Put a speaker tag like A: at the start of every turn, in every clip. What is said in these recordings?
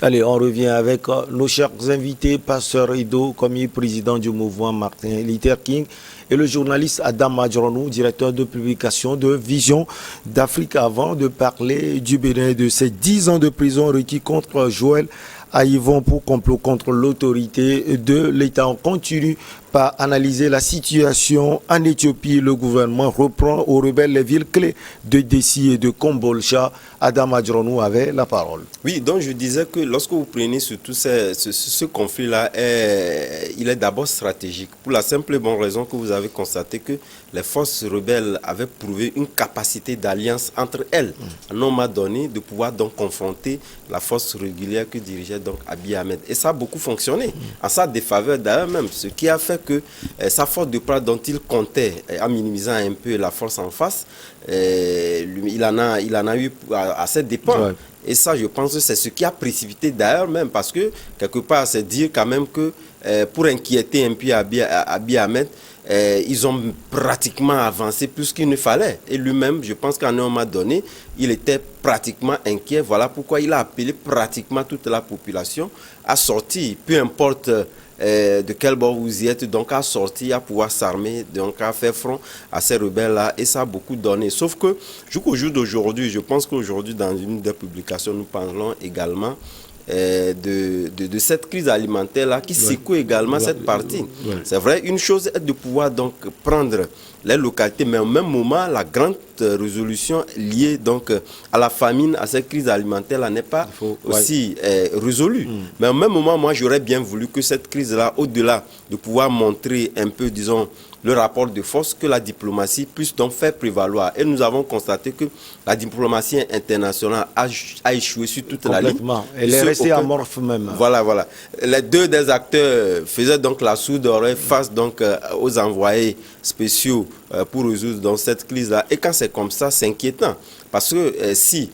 A: Allez, on revient avec nos chers invités, Pasteur Ido, comme président du mouvement Martin Luther King, et le journaliste Adam Madjronou, directeur de publication de Vision d'Afrique, avant de parler du Bénin de ces 10 ans de prison requis contre Joël Aïvon pour complot contre l'autorité de l'État. On continue par analyser la situation en Éthiopie. Le gouvernement reprend aux rebelles les villes clés de Dessi et de Kombolcha. Adam Madjronou avait la parole.
B: Oui, donc je disais que lorsque vous prenez surtout ce conflit-là, il est d'abord stratégique. Pour la simple et bonne raison que vous avez constaté que les forces rebelles avaient prouvé une capacité d'alliance entre elles, à un moment donné, de pouvoir donc confronter la force régulière que dirigeait donc Abiy Ahmed. Et ça a beaucoup fonctionné, en sa défaveur d'ailleurs même, ce qui a fait que sa force de frappe dont il comptait, en minimisant un peu la force en face, il en a eu à ses dépens. Ouais. Et ça, je pense que c'est ce qui a précipité d'ailleurs même, parce que quelque part, c'est dire quand même que pour inquiéter un peu Abiy Ahmed, ils ont pratiquement avancé plus qu'il ne fallait. Et lui-même, je pense qu'à un moment donné, il était pratiquement inquiet. Voilà pourquoi il a appelé pratiquement toute la population à sortir, peu importe de quel bord vous y êtes, donc à sortir, à pouvoir s'armer, donc à faire front à ces rebelles-là, et ça a beaucoup donné. Sauf que, jusqu'au jour d'aujourd'hui, je pense qu'aujourd'hui, dans une des publications, nous parlons également de cette crise alimentaire-là qui secoue également cette partie. C'est vrai, une chose est de pouvoir donc prendre les localités, mais au même moment, la grande résolution liée donc à la famine, à cette crise alimentaire-là n'est pas aussi résolue. Mais au même moment, moi, j'aurais bien voulu que cette crise-là, au-delà de pouvoir montrer un peu, disons, le rapport de force, que la diplomatie puisse donc faire prévaloir. Et nous avons constaté que la diplomatie internationale a échoué sur toute la ligne.
A: Elle est restée amorphe même.
B: Voilà. Les deux des acteurs faisaient donc la sourde oreille face donc aux envoyés spéciaux pour résoudre donc cette crise-là. Et quand c'est comme ça, c'est inquiétant. Parce que si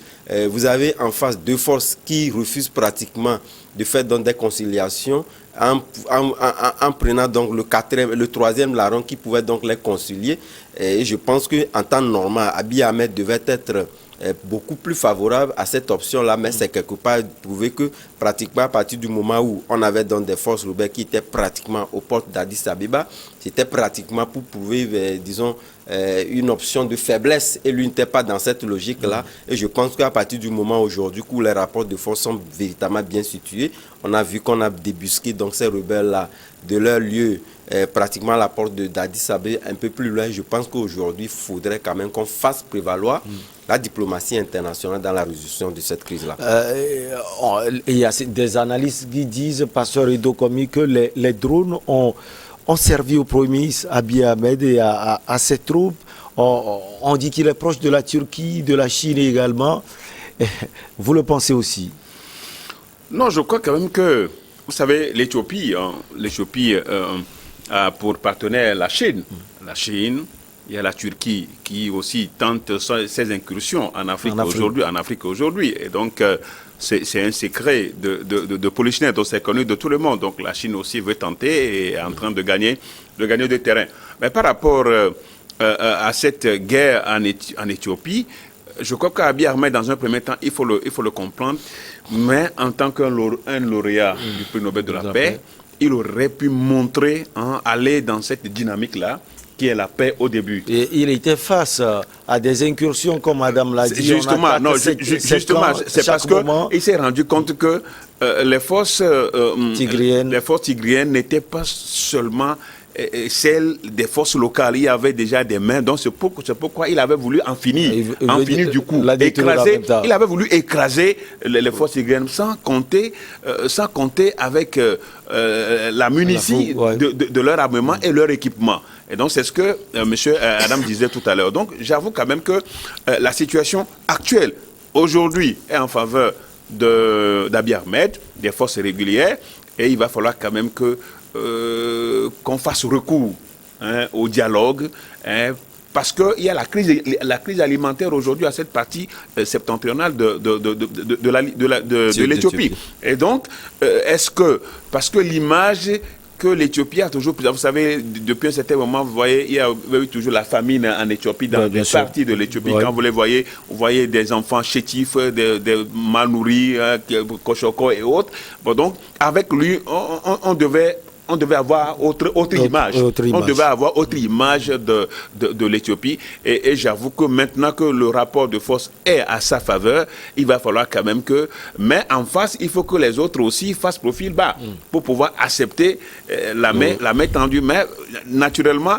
B: vous avez en face deux forces qui refusent pratiquement de faire donc des conciliations, en prenant donc le troisième larron qui pouvait donc les concilier. Et je pense qu'en temps normal, Abiy Ahmed devait être beaucoup plus favorable à cette option-là, mais c'est quelque part prouvé que pratiquement à partir du moment où on avait donc des forces rebelles qui étaient pratiquement aux portes d'Addis Abeba, c'était pratiquement pour prouver, disons, une option de faiblesse, et lui n'était pas dans cette logique-là. Et je pense qu'à partir du moment aujourd'hui où les rapports de force sont véritablement bien situés, on a vu qu'on a débusqué donc ces rebelles-là de leur lieu, pratiquement à la porte d'Addis Abeba, un peu plus loin. Je pense qu'aujourd'hui, il faudrait quand même qu'on fasse prévaloir la diplomatie internationale dans la résolution de cette crise-là.
A: Il y a des analystes qui disent, Pasteur Ido Komi, que les drones ont servi au Premier ministre Abiy Ahmed et à ses troupes. On dit qu'il est proche de la Turquie, de la Chine également. Vous le pensez aussi?
C: Non, je crois quand même que, vous savez, l'Éthiopie a pour partenaire la Chine. La Chine, il y a la Turquie qui aussi tente ses incursions en Afrique aujourd'hui. Et donc, c'est un secret de Polichinelle, donc c'est connu de tout le monde. Donc la Chine aussi veut tenter et est en train de gagner du terrain. Mais par rapport à cette guerre en Éthiopie, je crois qu'Abiy Ahmed, dans un premier temps, il faut le comprendre, mais en tant qu'un lauréat du prix Nobel de la paix, il aurait pu montrer, aller dans cette dynamique-là, qui est la paix au début.
A: Et il était face à des incursions, comme Madame l'a dit.
C: Justement, c'est parce qu'il s'est rendu compte que les forces tigriennes n'étaient pas seulement celles des forces locales. Il y avait déjà des mains, donc c'est pourquoi il avait voulu en finir du coup. Il avait voulu écraser les forces tigriennes sans compter avec la munitie de leur armement et leur équipement. Et donc, c'est ce que M. Adam disait tout à l'heure. Donc, j'avoue quand même que la situation actuelle, aujourd'hui, est en faveur d'Abiy Ahmed, des forces régulières, et il va falloir quand même qu'on fasse recours au dialogue, parce qu'il y a la crise alimentaire aujourd'hui à cette partie septentrionale de l'Éthiopie. Et donc, parce que l'image que l'Éthiopie a toujours, vous savez, depuis un certain moment, vous voyez, il y a eu toujours la famine en Éthiopie, dans des parties de l'Éthiopie. Quand vous les voyez, vous voyez des enfants chétifs, des mal nourris, Kochoko et autres. Bon, donc, avec lui, on devait avoir autre image. On devait avoir autre image de l'Éthiopie. Et j'avoue que maintenant que le rapport de force est à sa faveur, il va falloir quand même que... Mais en face, il faut que les autres aussi fassent profil bas pour pouvoir accepter la main tendue. Mais naturellement,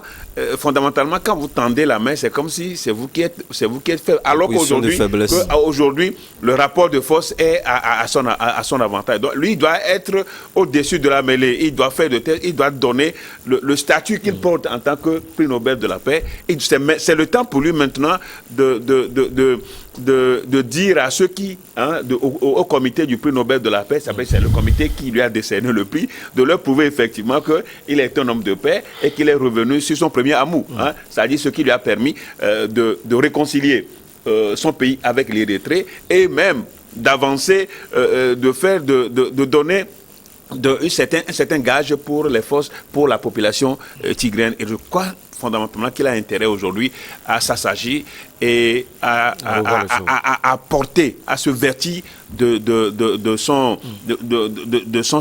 C: fondamentalement, quand vous tendez la main, c'est comme si c'est vous qui êtes faible. Alors qu'aujourd'hui, le rapport de force est à son avantage. Donc, lui, il doit être au-dessus de la mêlée. Il doit donner le statut qu'il porte en tant que prix Nobel de la paix. C'est le temps pour lui maintenant de dire à ceux qui, au comité du prix Nobel de la paix, c'est le comité qui lui a décerné le prix, de leur prouver effectivement qu'il est un homme de paix et qu'il est revenu sur son premier amour. C'est-à-dire ce qui lui a permis de réconcilier son pays avec l'Érythrée et même d'avancer, de donner un certain gage pour les forces, pour la population tigrène. Et je crois fondamentalement qu'il a intérêt aujourd'hui à s'assagir et à porter, à se vertir de son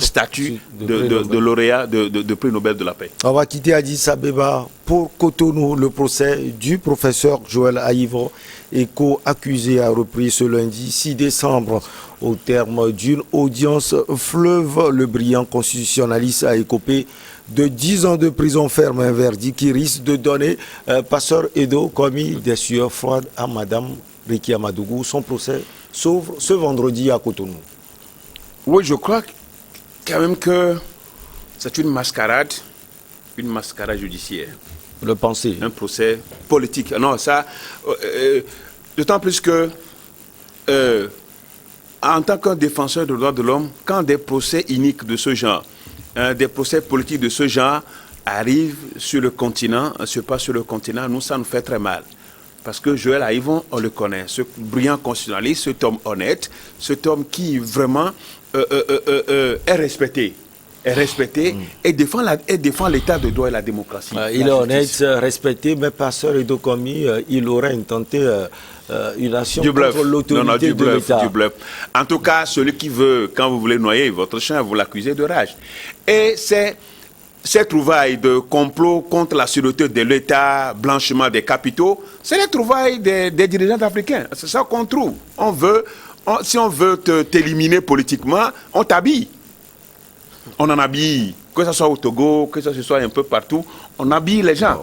C: statut de lauréat de prix Nobel de la paix.
A: On va quitter Addis Abeba pour Cotonou. Le procès du professeur Joël Aïvo, éco-accusé, a repris ce lundi 6 décembre. Au terme d'une audience fleuve, le brillant constitutionnaliste a écopé de 10 ans de prison ferme, un verdict qui risque de donner Pasteur Edo commis des sueurs froides à Madame Ricky Amadougou. Son procès s'ouvre ce vendredi à Cotonou.
C: Oui, je crois quand même que c'est une mascarade judiciaire.
A: Le pensez?
C: Un procès politique. Non, ça, d'autant plus que en tant que défenseur des droits de l'homme, quand des procès iniques de ce genre, des procès politiques de ce genre arrivent sur le continent, se passent sur le continent, nous, ça nous fait très mal. Parce que Joël Aïvo, on le connaît, ce brillant constitutionnaliste, cet homme honnête, cet homme qui vraiment est respecté. Et défend l'état de droit et la démocratie.
A: Il est honnête, respecté, mais Pasteur Edo commis, il aurait intenté une action contre l'autorité de l'État.
C: Du bluff. En tout cas, celui qui veut, quand vous voulez noyer votre chien, vous l'accusez de rage. Et ces trouvailles de complot contre la sûreté de l'État, blanchiment des capitaux, c'est les trouvailles des dirigeants africains. C'est ça qu'on trouve. Si on veut t'éliminer politiquement, on t'habille. On en habille, que ce soit au Togo, que ce soit un peu partout, on habille les gens.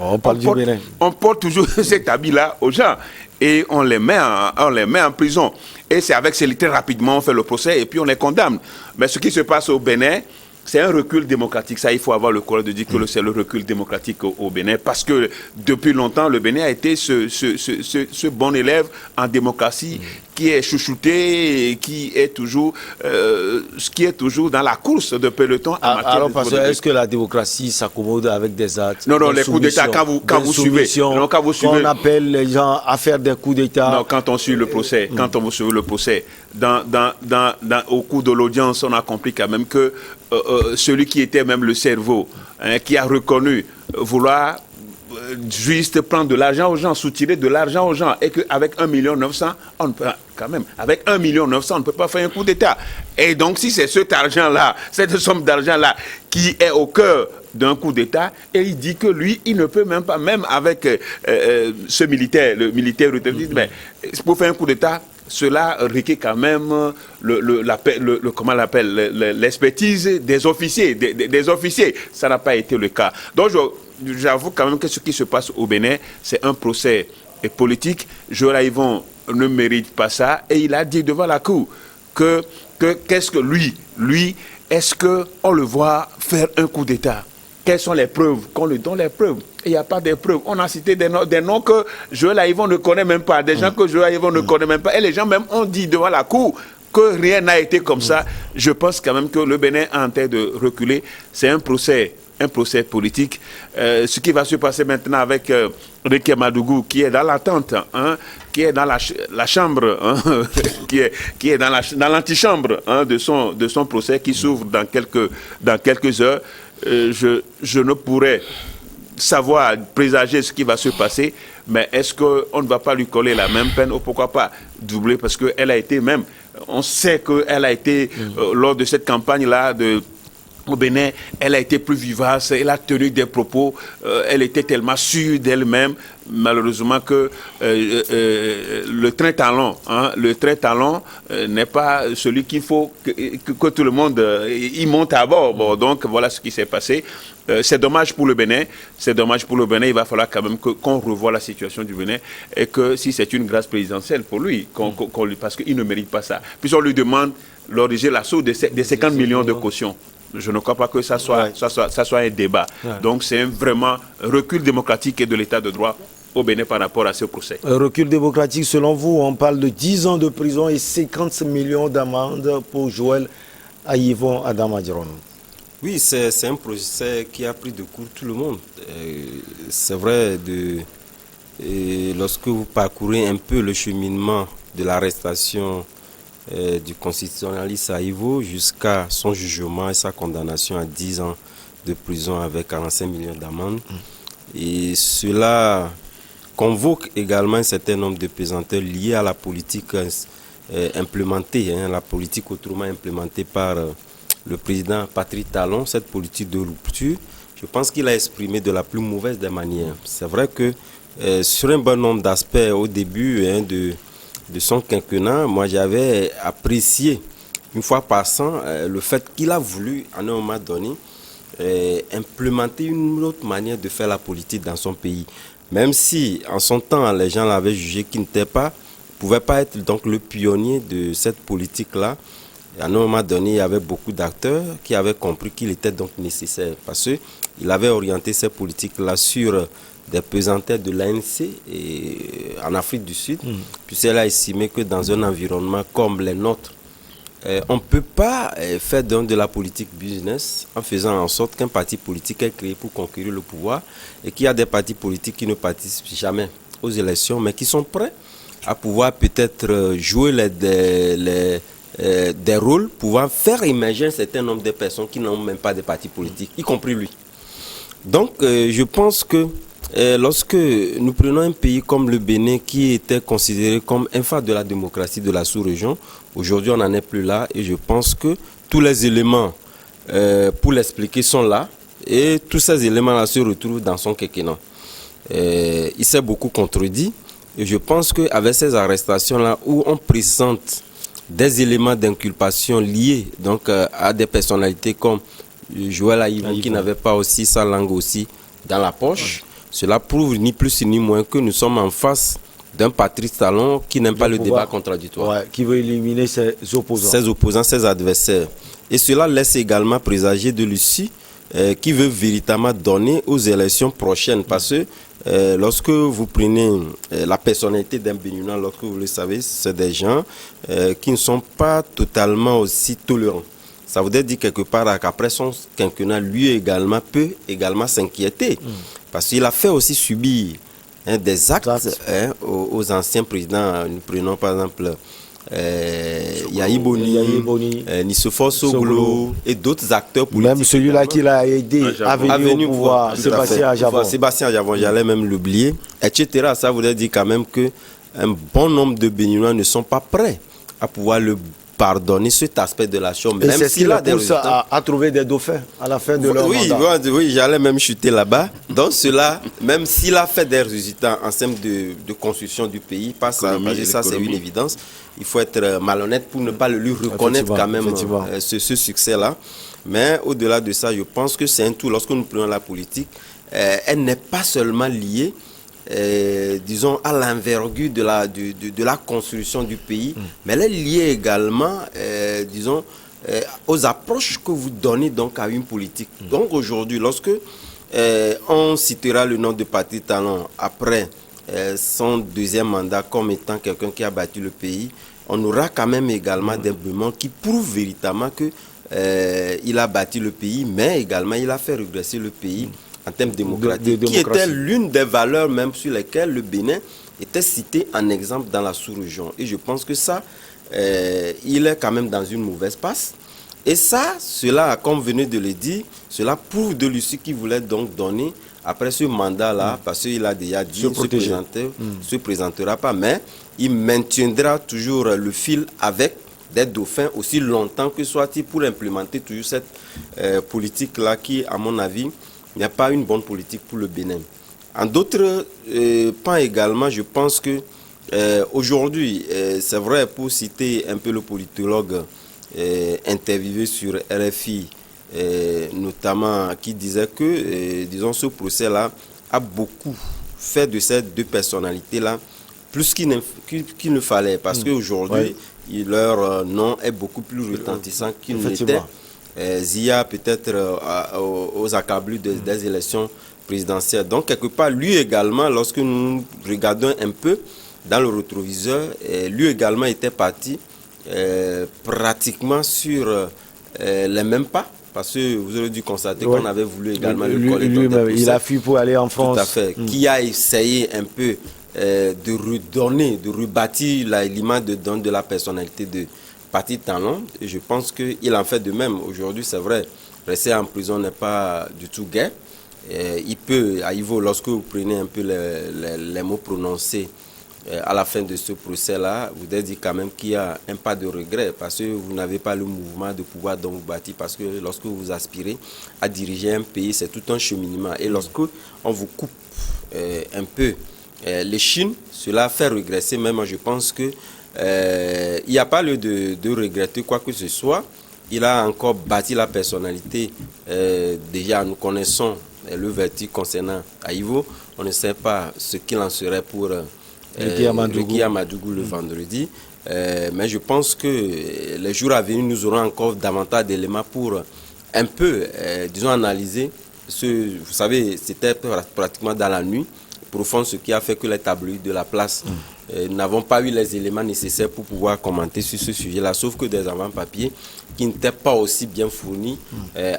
C: On porte toujours cet habit-là aux gens et on les met en prison. Et c'est avec célérité, rapidement, on fait le procès et puis on les condamne. Mais ce qui se passe au Bénin, c'est un recul démocratique. Ça, il faut avoir le courage de dire que c'est le recul démocratique au Bénin, parce que depuis longtemps, le Bénin a été ce bon élève en démocratie qui est chouchouté et qui est toujours dans la course de peloton.
A: Alors, est-ce que la démocratie s'accommode avec des actes?
C: Non, les coups d'État, quand vous suivez.
A: On appelle les gens à faire des coups d'État.
C: Non, quand on suit le procès, au cours de l'audience, on a compris quand même que celui qui était même le cerveau, qui a reconnu vouloir juste prendre de l'argent aux gens, soutirer de l'argent aux gens, et qu'avec 1,9 million, on ne peut quand même, avec 1,9 million, on ne peut pas faire un coup d'État. Et donc, si c'est cet argent-là, cette somme d'argent-là, qui est au cœur d'un coup d'État, et il dit que lui, il ne peut même pas, même avec ce militaire, le militaire, mais pour faire un coup d'État, cela requiert quand même l'expertise des officiers, des officiers. Ça n'a pas été le cas. Donc, j'avoue quand même que ce qui se passe au Bénin, c'est un procès politique. Joël Aïvo ne mérite pas ça. Et il a dit devant la cour qu'est-ce que lui, est-ce qu'on le voit faire un coup d'État? Quelles sont les preuves? Qu'on lui donne les preuves. Il n'y a pas de preuves. On a cité des noms que Joël Aïvo ne connaît même pas, des gens que Joël Aïvo ne connaît même pas. Et les gens même ont dit devant la cour que rien n'a été comme ça. Je pense quand même que le Bénin est en train de reculer. C'est un procès politique. Ce qui va se passer maintenant avec Ricky Amadougou, qui est dans l'attente, qui est dans la chambre, qui est dans l'antichambre de son procès, qui s'ouvre dans quelques heures. je ne pourrais savoir, présager ce qui va se passer, mais est-ce qu'on ne va pas lui coller la même peine ou pourquoi pas doubler, parce qu'elle a été même, on sait qu'elle a été, lors de cette campagne-là au Bénin, elle a été plus vivace, elle a tenu des propos, elle était tellement sûre d'elle-même, malheureusement que le train talon n'est pas celui qu'il faut que tout le monde y monte à bord. Bon, donc voilà ce qui s'est passé. C'est dommage pour le Bénin, il va falloir quand même qu'on revoie la situation du Bénin et que si c'est une grâce présidentielle pour lui, parce qu'il ne mérite pas ça. Puis on lui demande l'origine, l'assaut des 50 millions de caution. Je ne crois pas que ça soit un débat. Ouais. Donc c'est vraiment un recul démocratique et de l'état de droit au Bénin par rapport à ce procès.
A: Un recul démocratique, selon vous, on parle de 10 ans de prison et 50 millions d'amendes pour Joël Ayivon Adama Djerono.
B: Oui, c'est un procès qui a pris de court tout le monde. C'est vrai, lorsque vous parcourez un peu le cheminement de l'arrestation du constitutionnaliste Ayivon jusqu'à son jugement et sa condamnation à 10 ans de prison avec 45 millions d'amendes. Et cela convoque également un certain nombre de pesanteurs liés à la politique implémentée, la politique autrement implémentée par le président Patrice Talon, cette politique de rupture. Je pense qu'il a exprimé de la plus mauvaise des manières. C'est vrai que sur un bon nombre d'aspects au début de son quinquennat, moi j'avais apprécié une fois passant le fait qu'il a voulu à un moment donné implémenter une autre manière de faire la politique dans son pays. Même si en son temps les gens l'avaient jugé qu'il ne pouvait pas être donc le pionnier de cette politique-là. À un moment donné, il y avait beaucoup d'acteurs qui avaient compris qu'il était donc nécessaire parce qu'il avait orienté cette politique-là sur des pesanteurs de l'ANC en Afrique du Sud, puisqu'elle a estimé que dans un environnement comme le nôtre, on ne peut pas faire de la politique business en faisant en sorte qu'un parti politique est créé pour conquérir le pouvoir et qu'il y a des partis politiques qui ne participent jamais aux élections, mais qui sont prêts à pouvoir peut-être jouer des rôles, pouvoir faire émerger un certain nombre de personnes qui n'ont même pas de partis politiques, y compris lui. Donc, je pense que lorsque nous prenons un pays comme le Bénin qui était considéré comme un phare de la démocratie de la sous-région, aujourd'hui on n'en est plus là et je pense que tous les éléments pour l'expliquer sont là et tous ces éléments-là se retrouvent dans son quinquennat. Il s'est beaucoup contredit et je pense qu'avec ces arrestations-là où on présente des éléments d'inculpation liés donc, à des personnalités comme Joël Ayivon qui n'avait pas aussi sa langue aussi dans la poche, cela prouve ni plus ni moins que nous sommes en face d'un Patrice Talon qui n'aime pas le débat contradictoire.
A: Qui veut éliminer ses opposants.
B: Ses opposants, ses adversaires. Et cela laisse également présager de l'issue qui veut véritablement donner aux élections prochaines. Parce que lorsque vous prenez la personnalité d'un Béninois, lorsque vous le savez, c'est des gens qui ne sont pas totalement aussi tolérants. Ça voudrait dire quelque part qu'après son quinquennat, lui également peut également s'inquiéter. Parce qu'il a fait aussi subir des actes aux anciens présidents. Nous prenons par exemple Yahi Boni, Nissofor Soglo et d'autres acteurs politiques.
A: Même celui-là qui l'a aidé à venir au pouvoir, Sébastien Ajavon.
B: Sébastien Ajavon, j'allais même l'oublier, etc. Ça voudrait dire quand même qu'un bon nombre de Béninois ne sont pas prêts à pouvoir le pardonner cet aspect de la chose.
A: Et c'est ce qui la pousse à trouver des dauphins à la fin de leur mandat.
B: Oui, j'allais même chuter là-bas. Donc cela, même s'il a fait des résultats en termes de construction du pays, ça c'est une évidence. Il faut être malhonnête pour ne pas le lui reconnaître quand même ce succès-là. Mais au-delà de ça, je pense que c'est un tout. Lorsque nous prenons la politique, elle n'est pas seulement liée disons à l'envergure de la construction du pays, mais elle est liée également disons aux approches que vous donnez donc à une politique. Donc aujourd'hui, lorsque on citera le nom de Patrice Talon après son deuxième mandat comme étant quelqu'un qui a battu le pays, on aura quand même également des éléments qui prouvent véritablement que il a bâti le pays, mais également il a fait regresser le pays en termes démocratiques, qui était l'une des valeurs même sur lesquelles le Bénin était cité en exemple dans la sous-région. Et je pense que ça, il est quand même dans une mauvaise passe. Et ça, cela, comme venez de le dire, cela prouve de lui ce qu'il voulait donc donner après ce mandat-là, parce qu'il a déjà dit qu'il ne se présentera pas, mais il maintiendra toujours le fil avec des dauphins aussi longtemps que soit-il pour implémenter toujours cette politique-là qui, à mon avis, n'est pas une bonne politique pour le Bénin. En d'autres points également, je pense que aujourd'hui, c'est vrai, pour citer un peu le politologue interviewé sur RFI, notamment qui disait que, disons, ce procès-là a beaucoup fait de ces deux personnalités-là plus qu'il ne fallait, parce qu'aujourd'hui, leur nom est beaucoup plus retentissant qu'il n'était. Zia peut-être aux accablures des élections présidentielles. Donc, quelque part, lui également, lorsque nous regardons un peu dans le rétroviseur, lui également était parti pratiquement sur les mêmes pas. Parce que vous aurez dû constater qu'on avait voulu également le coller.
A: Il a fui pour aller en France.
B: Tout à fait. Qui a essayé un peu de redonner, de rebâtir l'image de la personnalité de Patrice Talon. Et je pense qu'il en fait de même. Aujourd'hui, c'est vrai, rester en prison n'est pas du tout gai. Il peut, à Ivo, lorsque vous prenez un peu les mots prononcés à la fin de ce procès-là, vous devez dire quand même qu'il y a un pas de regret parce que vous n'avez pas le mouvement de pouvoir dont vous bâtir, parce que lorsque vous aspirez à diriger un pays, c'est tout un cheminement. Et lorsque on vous coupe un peu les chines, cela fait regresser. Même je pense que il n'y a pas lieu de regretter quoi que ce soit. Il a encore bâti la personnalité. Déjà, nous connaissons le verdict concernant Aïvo. On ne sait pas ce qu'il en serait pour Ricky Amadougou le vendredi. Mais je pense que les jours à venir, nous aurons encore davantage d'éléments pour un peu, disons, analyser. Vous savez, c'était pratiquement dans la nuit profonde, ce qui a fait que les tabloïds de la place n'avons pas eu les éléments nécessaires pour pouvoir commenter sur ce sujet-là, sauf que des avant-papiers qui n'étaient pas aussi bien fournis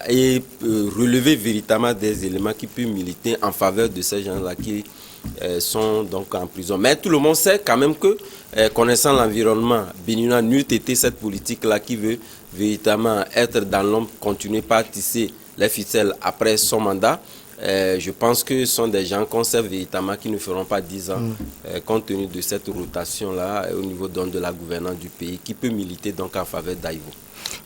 B: et relever véritablement des éléments qui peuvent militer en faveur de ces gens-là qui sont donc en prison. Mais tout le monde sait quand même que, connaissant l'environnement béninois, n'eût été cette politique-là qui veut véritablement être dans l'ombre, continuer par tisser les ficelles après son mandat. Je pense que ce sont des gens qu'on sait véritablement qui ne feront pas 10 ans, compte tenu de cette rotation-là au niveau donc, de la gouvernance du pays, qui peut militer donc en faveur d'Aïvo.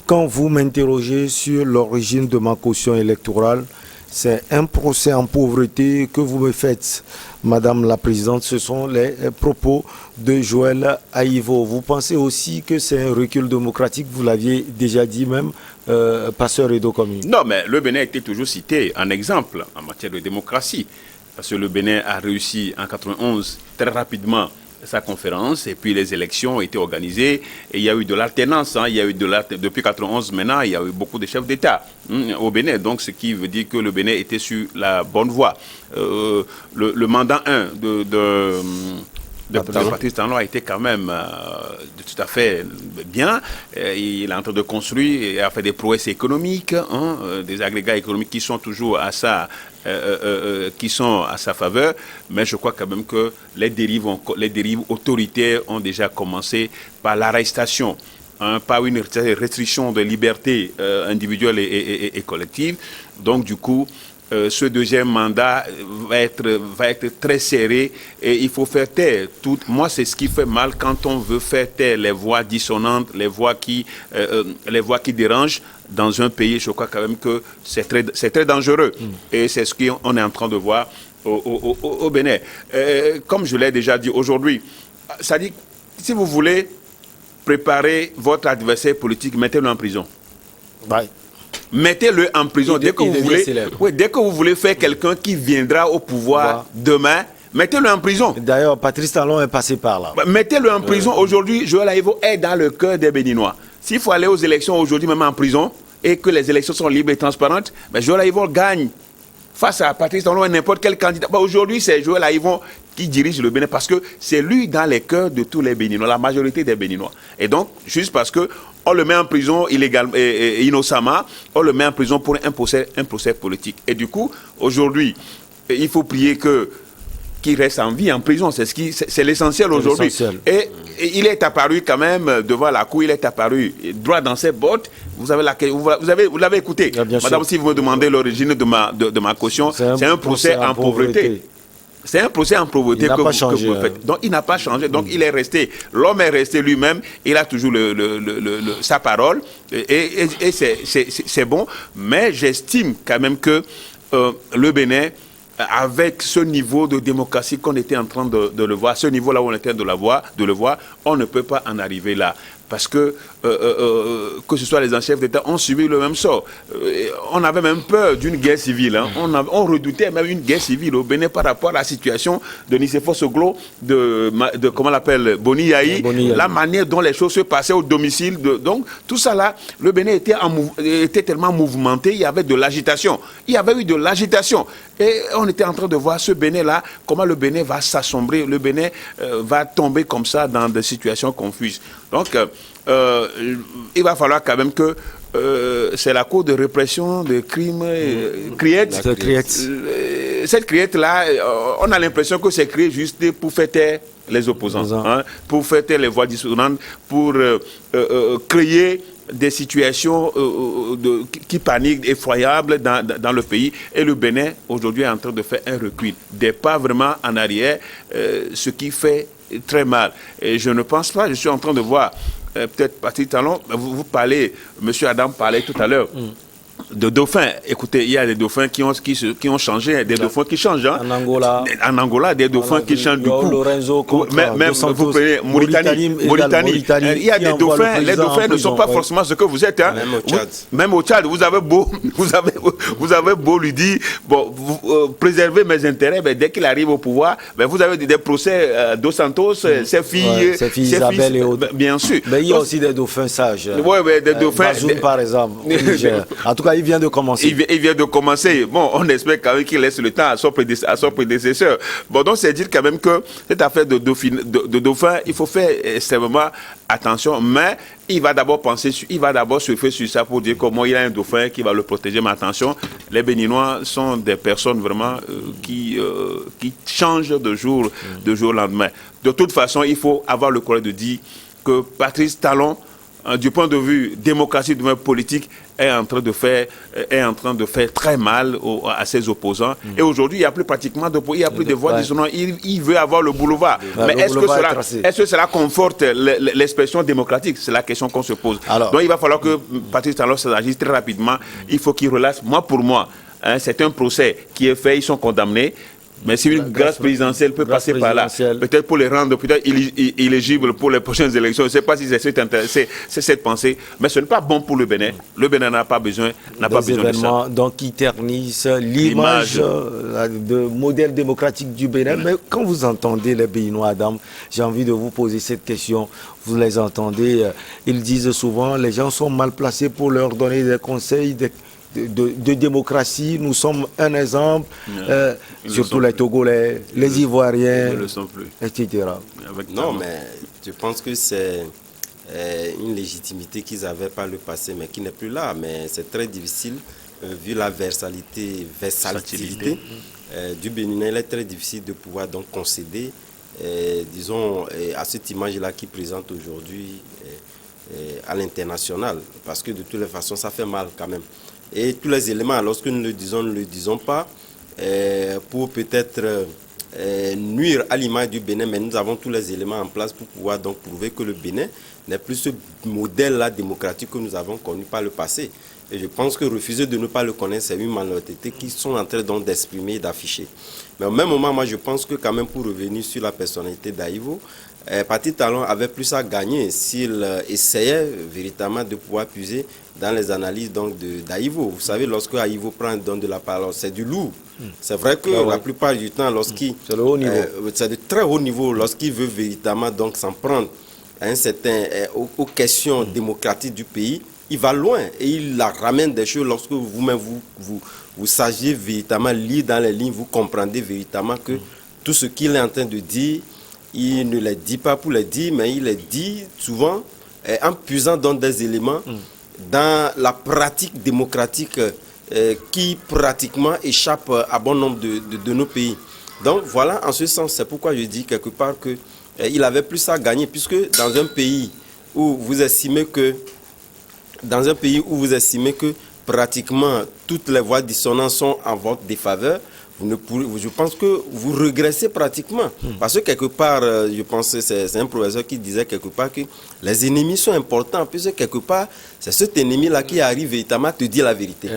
A: Quand vous m'interrogez sur l'origine de ma caution électorale, c'est un procès en pauvreté que vous me faites, Madame la Présidente. Ce sont les propos de Joël Aïvo. Vous pensez aussi que c'est un recul démocratique, vous l'aviez déjà dit même, Pasteur Edo Komi?
C: Non, mais le Bénin a été toujours cité en exemple en matière de démocratie. Parce que le Bénin a réussi en 91 très rapidement sa conférence et puis les élections ont été organisées et il y a eu de l'alternance. Il y a eu depuis 91 maintenant, il y a eu beaucoup de chefs d'État au Bénin. Donc, ce qui veut dire que le Bénin était sur la bonne voie. Le mandat 1 de Patrice Talon a été quand même tout à fait bien. Il est en train de construire et a fait des prouesses économiques, des agrégats économiques qui sont toujours à sa faveur. Mais je crois quand même que les dérives autoritaires ont déjà commencé par l'arrestation, par une restriction de liberté individuelle et collective. Donc du coup, ce deuxième mandat va être très serré et il faut faire taire tout. Moi, c'est ce qui fait mal quand on veut faire taire les voix dissonantes, les voix qui dérangent dans un pays. Je crois quand même que c'est très dangereux. Et c'est ce qu'on est en train de voir au Bénin. Comme je l'ai déjà dit aujourd'hui, ça dit, si vous voulez préparer votre adversaire politique, mettez-le en prison.
A: Bye.
C: Mettez-le en prison. Dès que vous voulez faire quelqu'un qui viendra au pouvoir demain, mettez-le en prison.
A: D'ailleurs, Patrice Talon est passé par là.
C: Mettez-le en prison. Aujourd'hui, Joël Aïvo est dans le cœur des Béninois. S'il faut aller aux élections aujourd'hui, même en prison, et que les élections sont libres et transparentes, Joël Aïvo gagne face à Patrice Talon et n'importe quel candidat. Aujourd'hui, c'est Joël Aïvo qui dirige le Bénin parce que c'est lui dans les cœurs de tous les Béninois, la majorité des Béninois. Et donc, juste parce que on le met en prison illégalement, innocemment, on le met en prison pour un procès politique. Et du coup, aujourd'hui, il faut prier qu'il reste en vie en prison. C'est l'essentiel aujourd'hui. Et il est apparu quand même devant la cour, il est apparu droit dans ses bottes, Vous l'avez écouté. Madame, si vous me demandez l'origine de ma caution, c'est un procès en pauvreté. C'est un procès en pauvreté que vous faites. Donc, il n'a pas changé. Donc, il est resté. L'homme est resté lui-même. Il a toujours sa parole. Et c'est bon. Mais j'estime quand même que le Bénin, avec ce niveau de démocratie qu'on était en train de le voir, ce niveau-là où on était de le voir, on ne peut pas en arriver là. Parce que ce soit les anciens chefs d'État ont subi le même sort. On avait même peur d'une guerre civile. Hein. On redoutait même une guerre civile au Bénin par rapport à la situation de Nicéphore Soglo, de comment on l'appelle, Boni Yahi, la manière dont les choses se passaient au domicile. Donc, tout ça là, le Bénin était tellement mouvementé, il y avait de l'agitation. Il y avait eu de l'agitation. Et on était en train de voir ce Bénin-là, comment le Bénin va s'assombrer, le Bénin va tomber comme ça dans des situations confuses. Donc, il va falloir quand même que c'est la Cour de répression des crimes criette. Cette criette-là, on a l'impression que c'est créé juste pour faire taire les opposants, hein, pour faire taire les voix dissonantes, pour créer des situations qui paniquent, effroyables dans le pays. Et le Bénin, aujourd'hui, est en train de faire un recul, des pas vraiment en arrière, ce qui fait très mal. Et je ne pense pas, je suis en train de voir, peut-être Patrick Talon, vous parlez, M. Adam parlait tout à l'heure, de dauphins. Écoutez, il y a des dauphins qui ont changé, des dauphins qui changent. Hein. En Angola, des dauphins qui changent du coup. Même vous prenez Mauritanie. Il y a des dauphins. Les dauphins ne sont pas forcément ce que vous êtes. Hein. Même au Tchad, vous avez beau lui dire, bon, préservez mes intérêts, mais dès qu'il arrive au pouvoir, vous avez des procès Dos Santos, ses filles,
A: Isabelle et autres.
C: Bien sûr.
A: Mais il y a aussi des dauphins sages.
C: Oui, des dauphins.
A: Bazoum, par exemple. En tout cas, il vient de commencer.
C: Il vient de commencer. Bon, on espère quand même qu'il laisse le temps à son prédécesseur. Bon, donc c'est dire quand même que cette affaire de dauphin, il faut faire extrêmement attention, mais il va d'abord surfer sur ça pour dire comment il y a un dauphin qui va le protéger. Mais attention, les Béninois sont des personnes vraiment qui changent de jour au lendemain. De toute façon, il faut avoir le courage de dire que Patrice Talon, du point de vue démocratie, du point de vue politique, est en train de faire très mal à ses opposants. Et aujourd'hui, il n'y a plus pratiquement de voix dissonantes. Il veut avoir le boulevard. Mais est-ce que cela conforte l'expression démocratique? C'est la question qu'on se pose. Donc il va falloir que Patrice Talon s'agisse très rapidement. Il faut qu'il relâche. Pour moi, hein, c'est un procès qui est fait, ils sont condamnés. Mais si une grâce présidentielle peut passer par là, peut-être pour les rendre peut-être éligibles pour les prochaines élections, je ne sais pas si c'est cette pensée, mais ce n'est pas bon pour le Bénin. Le Bénin n'a pas besoin de ça.
A: Donc qui ternissent l'image de modèle démocratique du Bénin. Mais quand vous entendez les Béninois, Adam, j'ai envie de vous poser cette question. Vous les entendez, ils disent souvent, les gens sont mal placés pour leur donner des conseils, de démocratie. Nous sommes un exemple, surtout les Togolais, les Ivoiriens, etc.
B: Non, mais je pense que c'est une légitimité qu'ils avaient par le passé, mais qui n'est plus là. Mais c'est très difficile, vu la versatilité du Bénin, il est très difficile de pouvoir donc concéder, disons, à cette image-là qui présente aujourd'hui à l'international. Parce que de toutes les façons, ça fait mal quand même. Et tous les éléments, lorsque nous le disons pas, pour peut-être nuire à l'image du Bénin, mais nous avons tous les éléments en place pour pouvoir donc prouver que le Bénin n'est plus ce modèle-là démocratique que nous avons connu par le passé. Et je pense que refuser de ne pas le connaître, c'est une malhonnêteté qu'ils sont en train donc d'exprimer et d'afficher. Mais au même moment, moi je pense que quand même pour revenir sur la personnalité d'Aïvo, Patrice Talon avait plus à gagner s'il essayait véritablement de pouvoir puiser dans les analyses d'Aïvo. Vous savez, lorsque Aïvo prend de la parole, c'est du lourd. C'est vrai que la plupart du temps, c'est de très haut niveau, lorsqu'il veut véritablement donc s'en prendre à aux questions démocratiques du pays, il va loin et il la ramène des choses lorsque vous-même vous sachiez véritablement lire dans les lignes, vous comprendrez véritablement que tout ce qu'il est en train de dire, il ne les dit pas pour les dire, mais il les dit souvent en puisant dans des éléments dans la pratique démocratique qui pratiquement échappe à bon nombre de nos pays. Donc voilà, en ce sens, c'est pourquoi je dis quelque part qu'il avait plus à gagner, puisque dans un pays où vous estimez que dans un pays où vous estimez que pratiquement toutes les voix dissonantes sont en votre défaveur, je pense que vous régressez pratiquement. Parce que quelque part, je pense que c'est un professeur qui disait quelque part que les ennemis sont importants, puisque quelque part, c'est cet ennemi-là qui arrive véritablement à te dire la vérité.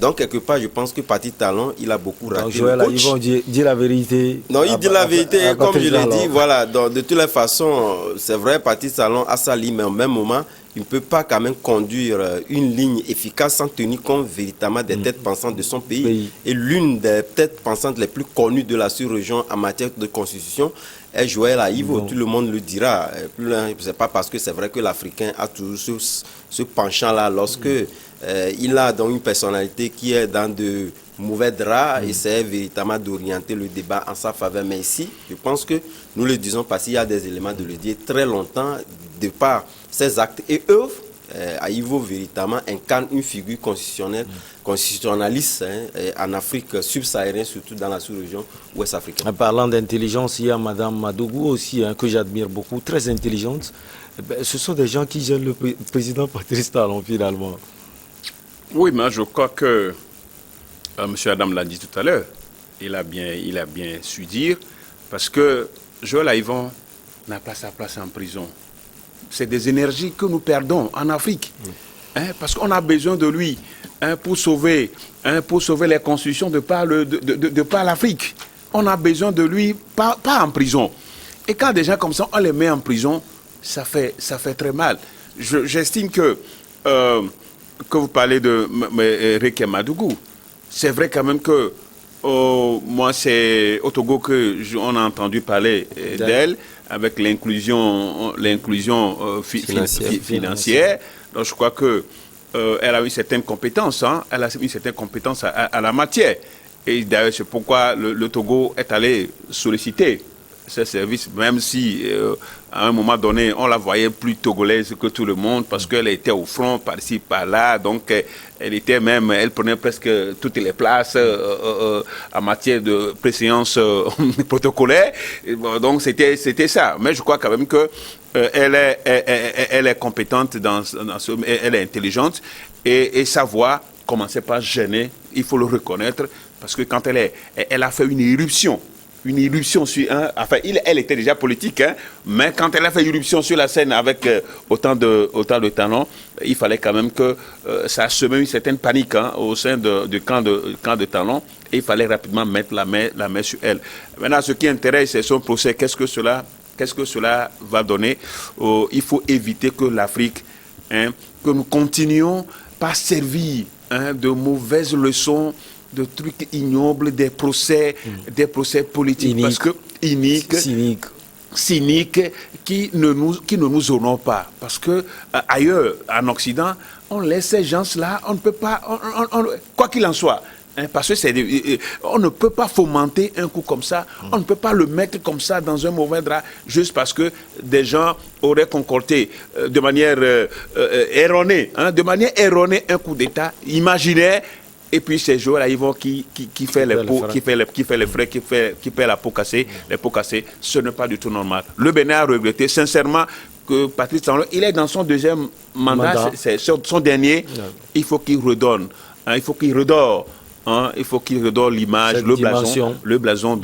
B: Donc, quelque part, je pense que Patrice Talon, il a beaucoup raté.
A: Donc, Joël, ils vont dire la vérité.
B: Non, il dit la vérité, comme je l'ai dit, voilà. Donc, de toutes les façons, c'est vrai, Patrice Talon a sa ligne, mais au même moment, il ne peut pas quand même conduire une ligne efficace sans tenir compte véritablement des têtes pensantes de son pays. Et l'une des têtes pensantes les plus connues de la sous-région en matière de constitution est Joël Aïvo. Tout le monde le dira. C'est pas parce que c'est vrai que l'Africain a toujours ce penchant-là lorsque il a donc une personnalité qui est dans de mauvais draps et c'est véritablement d'orienter le débat en sa faveur. Mais ici, je pense que nous le disons parce qu'il y a des éléments de le dire très longtemps de par ses actes et œuvres. Aïvo véritablement incarne une figure constitutionnelle, constitutionnaliste en Afrique subsaharienne, surtout dans la sous-région ouest africaine.
A: En parlant d'intelligence, il y a Mme Madougou aussi, que j'admire beaucoup, très intelligente. Ce sont des gens qui gênent le président Patrice Talon finalement.
C: Oui, mais je crois que M. Adam l'a dit tout à l'heure. Il a bien su dire, parce que Joël Aïvo n'a pas sa place en prison. C'est des énergies que nous perdons en Afrique. Parce qu'on a besoin de lui pour sauver les constitutions de par l'Afrique. On a besoin de lui, pas en prison. Et quand des gens comme ça, on les met en prison, ça fait très mal. J'estime que vous parlez de Réké Madougou, c'est vrai quand même que moi, c'est au Togo qu'on a entendu parler d'elle, avec l'inclusion financière. Donc, je crois qu'elle a eu certaines compétences, elle a eu certaines compétences à la matière. Et d'ailleurs, c'est pourquoi le Togo est allé solliciter ces services, même si à un moment donné, on la voyait plus togolaise que tout le monde parce qu'elle était au front, par-ci, par-là. Donc, elle prenait presque toutes les places en matière de préséance protocolaire. Donc, c'était ça. Mais je crois quand même que elle est compétente elle est intelligente et sa voix commençait pas à gêner. Il faut le reconnaître parce que quand elle a fait une éruption sur elle était déjà politique, mais quand elle a fait irruption sur la scène avec autant de talent, il fallait quand même que ça a semé une certaine panique au sein du camp de talent, et il fallait rapidement mettre la main sur elle. Maintenant, ce qui intéresse, c'est son procès. Qu'est-ce que cela va donner? Il faut éviter que l'Afrique, que nous continuions par servir de mauvaises leçons, de trucs ignobles, des procès politiques, parce que cyniques, qui ne nous honorent pas. Parce que ailleurs, en Occident, on laisse ces gens-là, on ne peut pas, quoi qu'il en soit, parce que on ne peut pas fomenter un coup comme ça, on ne peut pas le mettre comme ça dans un mauvais drap, juste parce que des gens auraient concocté de manière erronée un coup d'État imaginaire. Et puis c'est Joël Aïvo qui fait les frais, qui paie la peau cassée, les pots cassés. Ce n'est pas du tout normal. Le Bénin a regretté sincèrement que Patrice Talon, il est dans son deuxième mandat. C'est son dernier. Il faut qu'il redonne. Il faut qu'il redore. Il faut qu'il redore l'image, le blason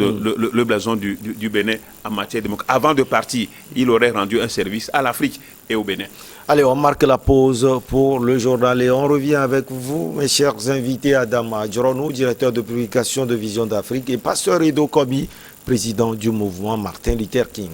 C: du Bénin en matière démocratique. Avant de partir, il aurait rendu un service à l'Afrique et au Bénin.
A: Allez, on marque la pause pour le journal et on revient avec vous, mes chers invités, Adam Adjoronou, directeur de publication de Vision d'Afrique, et Pasteur Edo Kobi, président du mouvement Martin Luther King.